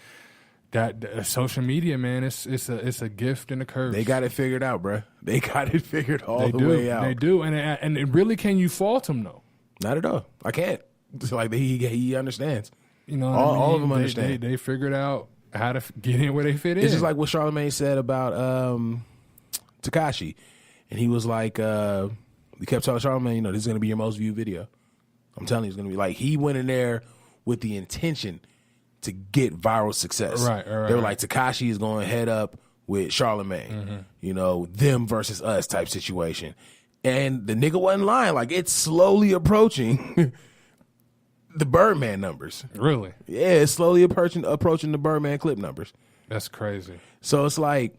That social media, man, it's a gift and a curse. They got it figured out, bruh. They got it figured all the way out. They do, and it really, can you fault them though? Not at all. I can't. It's like he understands. You know, all of them understand. They figured out how to get in where they fit in. It's just like what Charlamagne said about Tekashi, and he was like, we kept telling Charlamagne, this is going to be your most viewed video. I'm telling you, it's going to be like, he went in there with the intention to get viral success. Right. They were like, Tekashi is going head up with Charlamagne, them versus us type situation. And the nigga wasn't lying. Like, it's slowly approaching the Birdman numbers. Really? Yeah, it's slowly approaching the Birdman clip numbers. That's crazy. So it's like,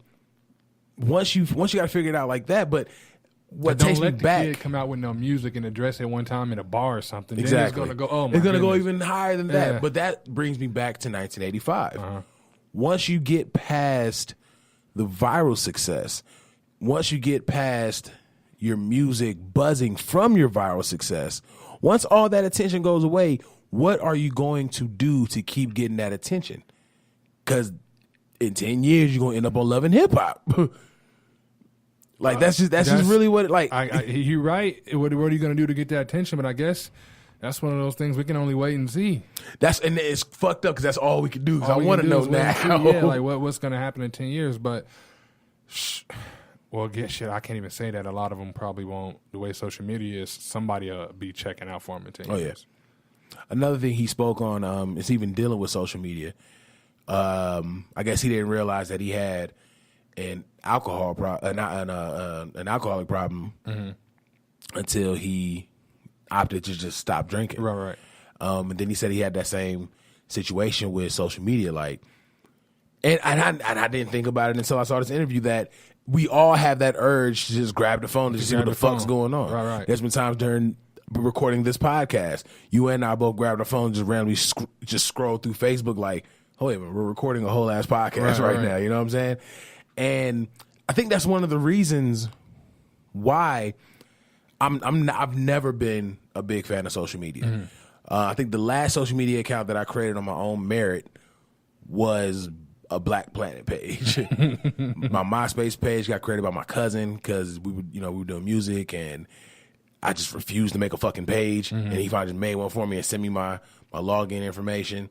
once you got to figure it out like that, but what takes me back? Don't let the kid come out with no music and address it one time in a bar or something. Exactly. Then it's going to go, oh my It's going to go goodness. even higher than that. Yeah. But that brings me back to 1985. Once you get past the viral success, once you get past your music buzzing from your viral success, once all that attention goes away, what are you going to do to keep getting that attention? Because in 10 years, you're going to end up on Love and Hip Hop. Like that's just really what you're right. What are you going to do to get that attention? But I guess that's one of those things we can only wait and see. And it's fucked up because that's all we can do. Because I want to know now. Yeah, like what's going to happen in 10 years? But well, shit, I can't even say that. A lot of them probably won't. The way social media is, somebody will be checking out for them in 10 years. Yeah. Another thing he spoke on is even dealing with social media. I guess he didn't realize that he had an alcoholic problem until he opted to just stop drinking. Right. And then he said he had that same situation with social media, and I didn't think about it until I saw this interview that we all have that urge to just grab the phone to see what the fuck's going on. Right. There's been times during recording this podcast, you and I both grabbed the phone and just randomly just scroll through Facebook like, oh wait a minute, we're recording a whole ass podcast right now. You know what I'm saying? And I think that's one of the reasons why I've never been a big fan of social media. I think the last social media account that I created on my own merit was a Black Planet page. My MySpace page got created by my cousin because we were doing music, and I just refused to make a fucking page, and he finally just made one for me and sent me my login information.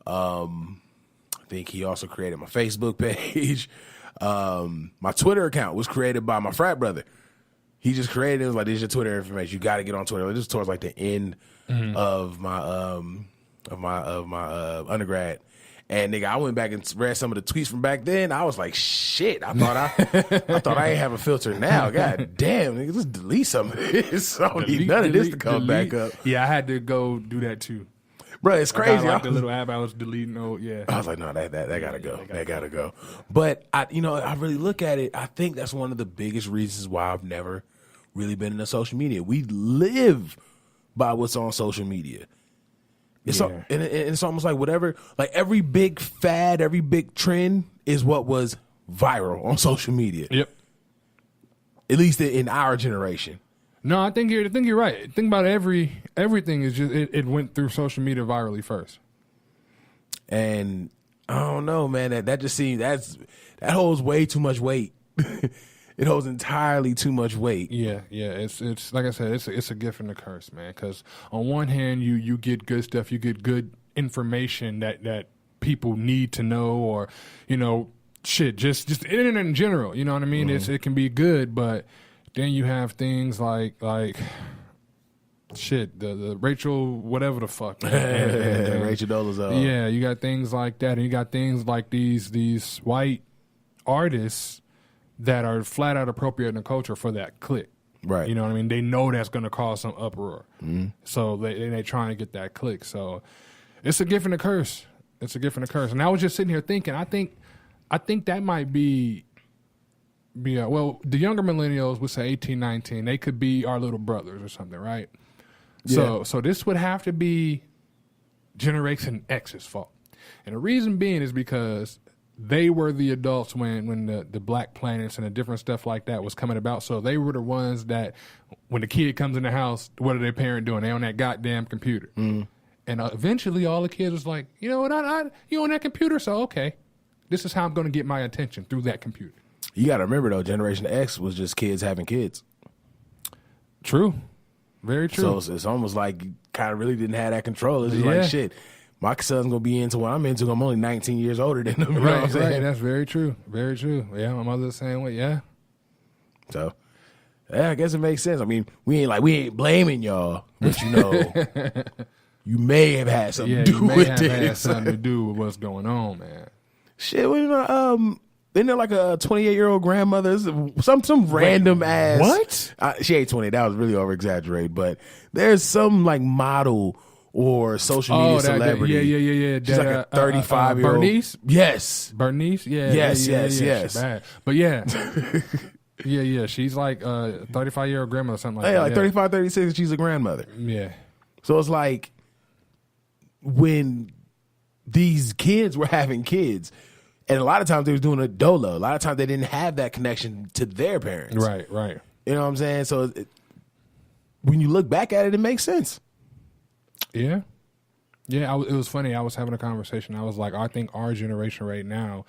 I think he also created my Facebook page. My Twitter account was created by my frat brother. He just created it. Was like, this is your Twitter information. You got to get on Twitter. This is towards like the end of my undergrad, And nigga, I went back and read some of the tweets from back then. I was like, shit. I thought I ain't have a filter now. God damn, nigga, just delete some of this. I don't need none of this to come back up. Yeah, I had to go do that too. Bro, it's crazy. Like the little app I was deleting. Oh yeah. I was like, no, that gotta go. That gotta go. But I really look at it. I think that's one of the biggest reasons why I've never really been into social media. We live by what's on social media. It's and it's almost like whatever, like every big fad, every big trend is what was viral on social media. Yep. At least in our generation. No, I think you're right. Think about everything is just it went through social media virally first. And I don't know, man. That just seems that holds way too much weight. It holds entirely too much weight. Yeah. It's like I said, it's a gift and a curse, man. Because on one hand, you get good stuff, you get good information that people need to know, or shit, just the internet in general. You know what I mean? Mm-hmm. It can be good, but then you have things like shit, the Rachel whatever the fuck, and Rachel Dolezal. Yeah, you got things like that, and you got things like these white artists that are flat out appropriating the culture for that click. Right. You know what I mean? They know that's going to cause some uproar. Mm-hmm. So they trying to get that click. So it's a gift and a curse. It's a gift and a curse. And I was just sitting here thinking, I think that might be well, the younger millennials would say 18, 19. They could be our little brothers or something, right? Yeah. So this would have to be Generation X's fault. And the reason being is because they were the adults when the Black Planets and the different stuff like that was coming about. So they were the ones that when the kid comes in the house, what are their parents doing? They on that goddamn computer. Mm. And eventually all the kids was like, you know what, you on that computer? So, okay, this is how I'm going to get my attention, through that computer. You got to remember, though, Generation X was just kids having kids. True. Very true. So it's almost like you kind of really didn't have that control. It's just like, shit, my son's going to be into what I'm into. I'm only 19 years older than him. You know what I'm saying? Right. That's very true. Very true. Yeah, my mother's the same way. Yeah. So, yeah, I guess it makes sense. I mean, we ain't blaming y'all, but you may have had something to do with this. Had something to do with what's going on, man. Shit, isn't there like a 28-year-old grandmother, some random ass? What? She ain't 20. That was really over exaggerated. But there's some like model or social media celebrity. Yeah. She's like a 35-year-old. Bernice? Yes. Bernice? Yeah. Yes. She's bad. But yeah. Yeah. She's like a 35-year-old grandmother or something like that. Like 35, 36, she's a grandmother. Yeah. So it's like when these kids were having kids, and a lot of times they was doing a dolo. A lot of times they didn't have that connection to their parents. Right. You know what I'm saying? So when you look back at it, it makes sense. Yeah. It was funny. I was having a conversation. I was like, I think our generation right now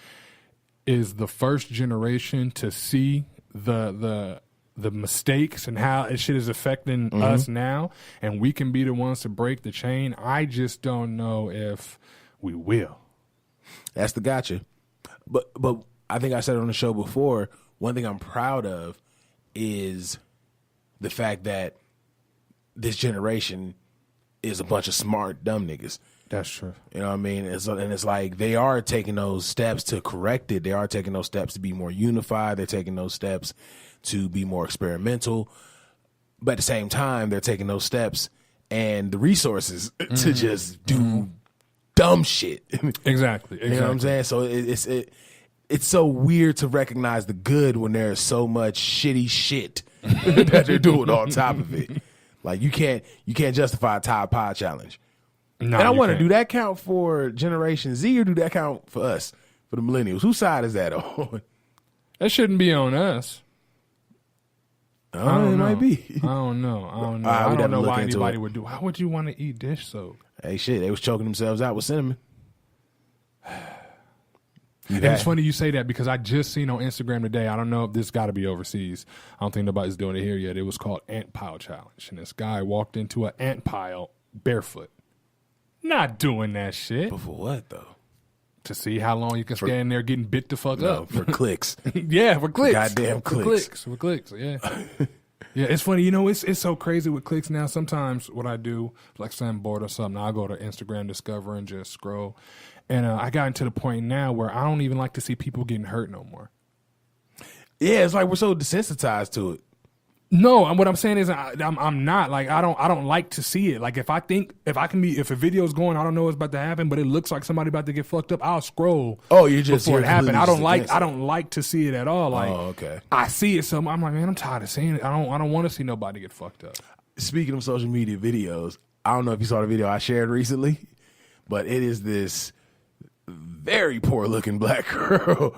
is the first generation to see the mistakes and how shit is affecting us now, and we can be the ones to break the chain. I just don't know if we will. That's the gotcha. But I think I said it on the show before, one thing I'm proud of is the fact that this generation is a bunch of smart, dumb niggas. That's true. You know what I mean? And it's like they are taking those steps to correct it. They are taking those steps to be more unified. They're taking those steps to be more experimental. But at the same time, they're taking those steps and the resources to just do dumb shit. Exactly. You know what I'm saying? So it's so weird to recognize the good when there's so much shitty shit that they're doing on top of it. Like you can't justify a Tide Pod challenge. No, and I wonder, do that count for Generation Z or do that count for us, for the millennials? Whose side is that on? That shouldn't be on us. I don't know. It might be. I don't know. I don't know why anybody would do. Why would you want to eat dish soap? Hey, shit, they was choking themselves out with cinnamon. And it's funny you say that because I just seen on Instagram today, I don't know if this got to be overseas. I don't think nobody's doing it here yet. It was called Ant Pile Challenge. And this guy walked into an ant pile barefoot. Not doing that shit. But for what, though? To see how long you can stand there getting bit the fuck up. For clicks. Yeah, for clicks. Goddamn clicks. For clicks, yeah. Yeah, it's funny. It's so crazy with clicks now. Sometimes what I do, like say I'm bored or something, I'll go to Instagram Discover and just scroll. And I gotten to the point now where I don't even like to see people getting hurt no more. Yeah, it's like we're so desensitized to it. No, what I'm saying is I'm not like I don't like to see it. Like if a video's going, I don't know what's about to happen, but it looks like somebody about to get fucked up, I'll scroll. Oh, you just before it happened. I don't it. like to see it at all. Like, okay. I see it, so I'm like, man, I'm tired of seeing it. I don't want to see nobody get fucked up. Speaking of social media videos, I don't know if you saw the video I shared recently, but it is this very poor looking black girl,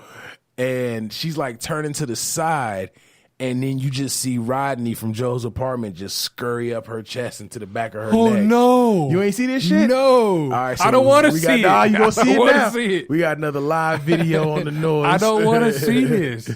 and she's like turning to the side. And then you just see Rodney from Joe's apartment just scurry up her chest into the back of her neck. Oh, no. You ain't see this shit? No. All right, so I don't want to see it. Nah, you going to see it now? See it. We got another live video on the Noize. I don't want to see this.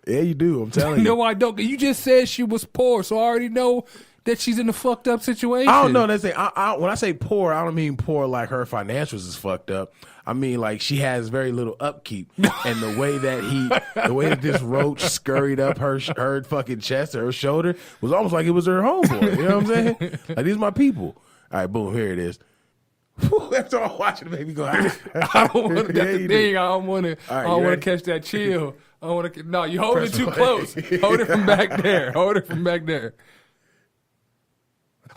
Yeah, you do. I'm telling you. No, I don't. You just said she was poor, so I already know that she's in a fucked up situation. I don't know. That's it. When I say poor, I don't mean poor like her financials is fucked up. I mean like she has very little upkeep, and the way that this roach scurried up her fucking chest or her shoulder was almost like it was her homeboy. You know what I'm saying? Like these are my people. All right, boom, here it is. After all watching the baby go, I don't want to. That's the thing. I don't want to. I don't want to catch that chill. I want to. No, you hold it too close. Hold it from back there. Hold it from back there.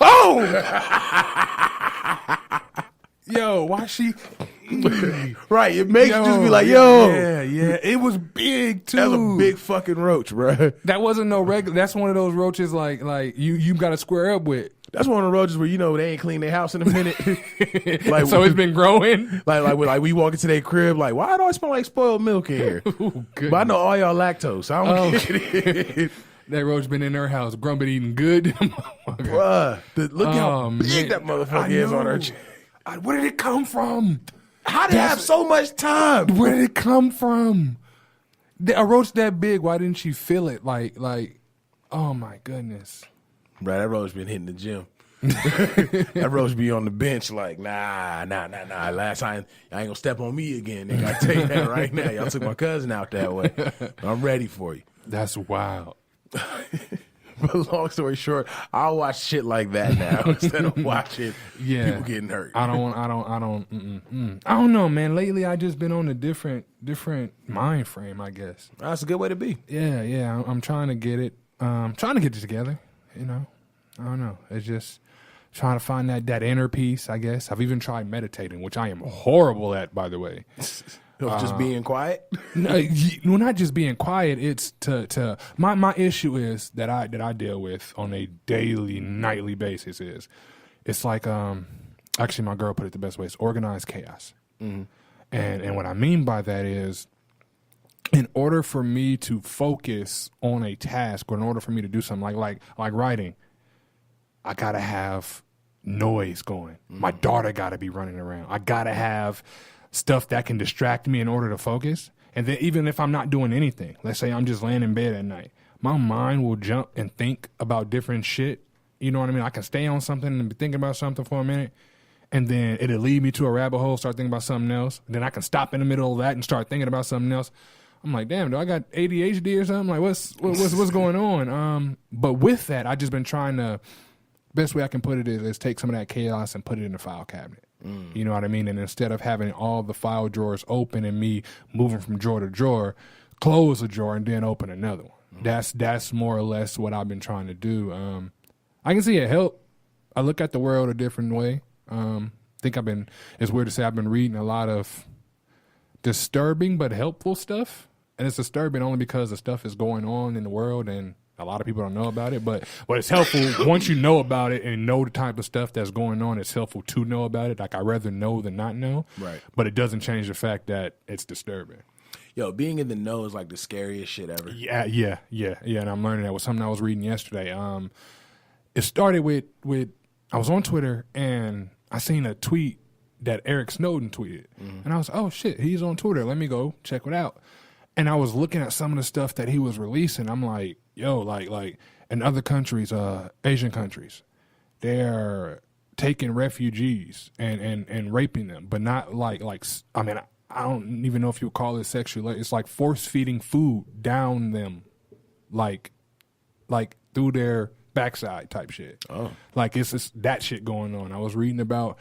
Oh! Yo, why she? Right, it makes you just be like, yo. Yeah. It was big, too. That's a big fucking roach, bro. That wasn't no regular. That's one of those roaches like you got to square up with. That's one of the roaches where they ain't cleaned their house in a minute. Like, so it's been growing. Like we walk into their crib, like, why do I smell like spoiled milk in here? Ooh, but I know all y'all lactose. I don't get it. That roach been in her house, grumping, eating good. Bruh, look how big that motherfucker is on her chest. Where did it come from? How did it have so much time? Where did it come from? A roach that big, why didn't she feel it? Like, oh my goodness. Bro, that roach been hitting the gym. That roach be on the bench like, nah. Last time, y'all ain't gonna step on me again. Nigga, I tell you that right now. Y'all took my cousin out that way. I'm ready for you. That's wild. But long story short, I'll watch shit like that now instead of watching people getting hurt. I don't know, man. Lately, I just been on a different mind frame, I guess. That's a good way to be. Yeah. I'm trying to get it. Trying to get it together. I don't know. It's just trying to find that inner peace, I guess. I've even tried meditating, which I am horrible at, by the way. Just being quiet? No, not just being quiet. It's to my issue is that I deal with on a daily, nightly basis is it's like actually my girl put it the best way. It's organized chaos. Mm-hmm. And what I mean by that is in order for me to focus on a task or in order for me to do something like writing, I gotta have noise going. Mm-hmm. My daughter gotta be running around. I gotta have stuff that can distract me in order to focus. And then even if I'm not doing anything, let's say I'm just laying in bed at night, my mind will jump and think about different shit. You know what I mean? I can stay on something and be thinking about something for a minute, and then it'll lead me to a rabbit hole, start thinking about something else. Then I can stop in the middle of that and start thinking about something else. I'm like, damn, do I got ADHD or something? Like, what's going on? But with that, I just been trying to, best way I can put it is take some of that chaos and put it in the file cabinet. You know what I mean? And instead of having all the file drawers open and me moving from drawer to drawer, close a drawer and then open another one. That's more or less what I've been trying to do. I can see it help. I look at the world a different way. It's weird to say I've been reading a lot of disturbing but helpful stuff. And it's disturbing only because the stuff is going on in the world and a lot of people don't know about it, but it's helpful once you know about it and know the type of stuff that's going on. It's helpful to know about it. Like I'd rather know than not know. Right. But it doesn't change the fact that it's disturbing. Yo, being in the know is like the scariest shit ever. Yeah. And I'm learning that with something I was reading yesterday. It started with I was on Twitter and I seen a tweet that Eric Snowden tweeted, and I was oh shit, he's on Twitter. Let me go check it out. And I was looking at some of the stuff that he was releasing. I'm like, yo, like in other countries, Asian countries, they're taking refugees and raping them, but not like I mean, I don't even know if you would call it sexual. It's like force feeding food down them, like like through their backside type shit. Oh. Like it's that shit going on. I was reading about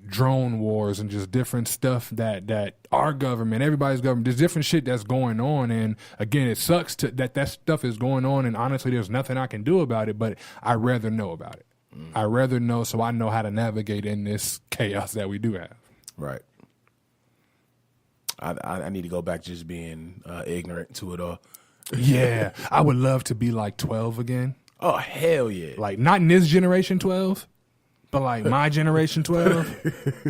drone wars and just different stuff that our government, everybody's government, there's different shit that's going on. And again, it sucks that stuff is going on. And honestly, there's nothing I can do about it, but I'd rather know about it. I'd rather know so I know how to navigate in this chaos that we do have. Right. I need to go back to just being ignorant to it all. Yeah. I would love to be like 12 again. Oh, hell yeah. Like not in this generation 12, but like my generation 12.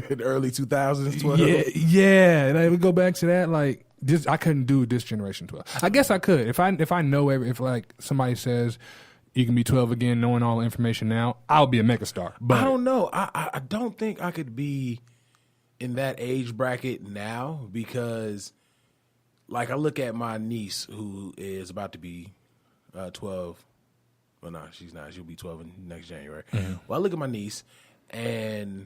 In the early 2000s, 12. Yeah. And I would go back to that. Like this, I couldn't do this generation 12. I guess I could. If I know if like somebody says you can be 12 again, knowing all the information now, I'll be a megastar. But I don't know. I don't think I could be in that age bracket now because, like, I look at my niece who is about to be 12. Well, no, she's not. She'll be 12 in next January. Mm-hmm. Well, I look at my niece, and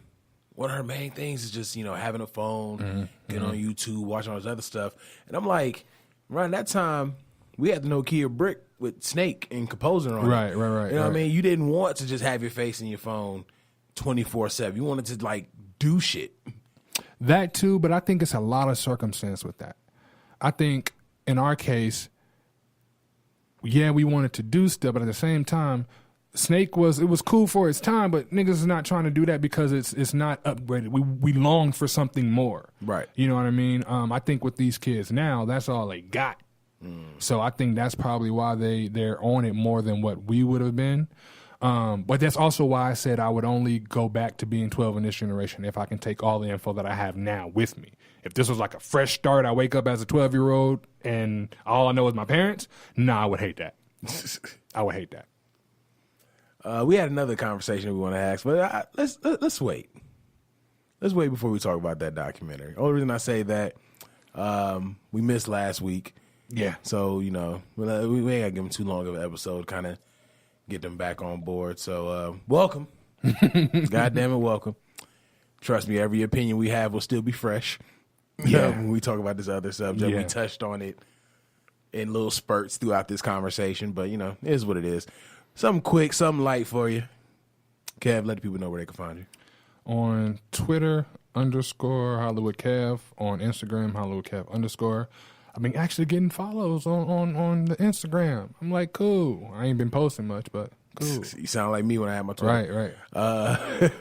one of her main things is just, having a phone, getting on YouTube, watching all this other stuff. And I'm like, around that time, we had the Nokia brick with Snake and Composer on it. Right. You know what I mean? You didn't want to just have your face in your phone 24/7. You wanted to, like, do shit. That too, but I think it's a lot of circumstance with that. I think in our case, yeah, we wanted to do stuff, but at the same time, Snake was cool for its time, but niggas is not trying to do that because it's not upgraded. We long for something more. Right. You know what I mean? I think with these kids now, that's all they got. So I think that's probably why they're on it more than what we would have been. But that's also why I said I would only go back to being 12 in this generation if I can take all the info that I have now with me. If this was like a fresh start, I wake up as a 12-year-old and all I know is my parents, nah, I would hate that. I would hate that. We had another conversation we want to ask, but let's wait. Let's wait before we talk about that documentary. Only reason I say that, we missed last week. Yeah. So, we ain't got to give them too long of an episode, kind of get them back on board. So, welcome. God damn it, welcome. Trust me, every opinion we have will still be fresh. When we talk about this other subject, we touched on it in little spurts throughout this conversation, but, it is what it is. Something quick, something light for you. Kev, let the people know where they can find you. On Twitter, _Hollywood Kev. On Instagram, Hollywood Kev_. I've been actually getting follows on the Instagram. I'm like, cool. I ain't been posting much, but cool. You sound like me when I had my Twitter. Right.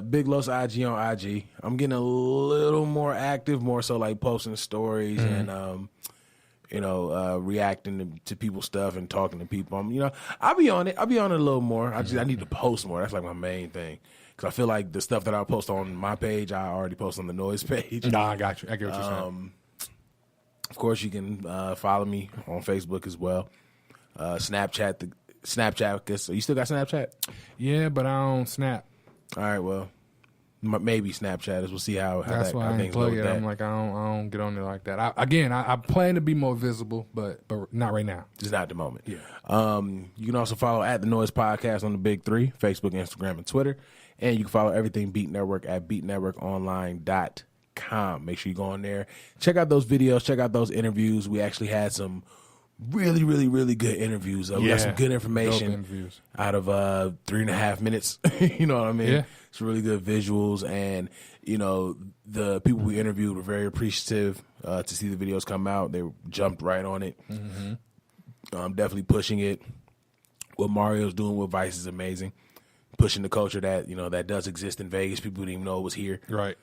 Big Los IG on IG. I'm getting a little more active, more so like posting stories and reacting to people's stuff and talking to people. I'll be on it. I'll be on it a little more. I need to post more. That's like my main thing. Because I feel like the stuff that I post on my page, I already post on the Noize page. Nah, I got you. I get what you're saying. Of course, you can follow me on Facebook as well. Snapchat. So you still got Snapchat? Yeah, but I don't snap. All right, well, maybe Snapchat. We'll see how That's why I ain't plug it. I'm like, I don't get on there like that. I plan to be more visible, but not right now. Just not at the moment. Yeah. You can also follow at the Noize Podcast on the big three: Facebook, Instagram, and Twitter. And you can follow everything Beat Network at beatnetworkonline.com. Make sure you go on there, check out those videos, check out those interviews. We actually had some really, really, really good interviews. We got some good information out of 3.5 minutes. You know what I mean? Yeah. Some really good visuals, and the people we interviewed were very appreciative to see the videos come out. They jumped right on it. Definitely pushing it. What Mario's doing with Vice is amazing. Pushing the culture that that does exist in Vegas. People didn't even know it was here. Right.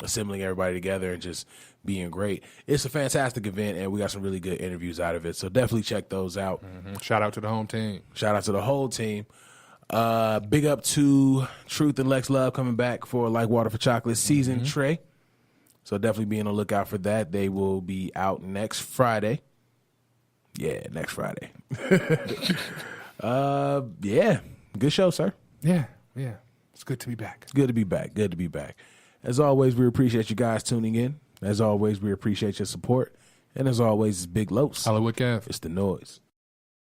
Assembling everybody together and just being great. It's a fantastic event, and we got some really good interviews out of it. So definitely check those out. Shout out to the home team. Shout out to the whole team. Big up to Truth and Lex Love coming back for Like Water for Chocolate season Trey. So definitely be on the lookout for that. They will be out next Friday. Yeah, next Friday. Yeah. Good show, sir. Yeah. It's good to be back. It's good to be back. Good to be back. As always, we appreciate you guys tuning in. As always, we appreciate your support. And as always, it's Big Los. Hollywood Kev. It's the Noize.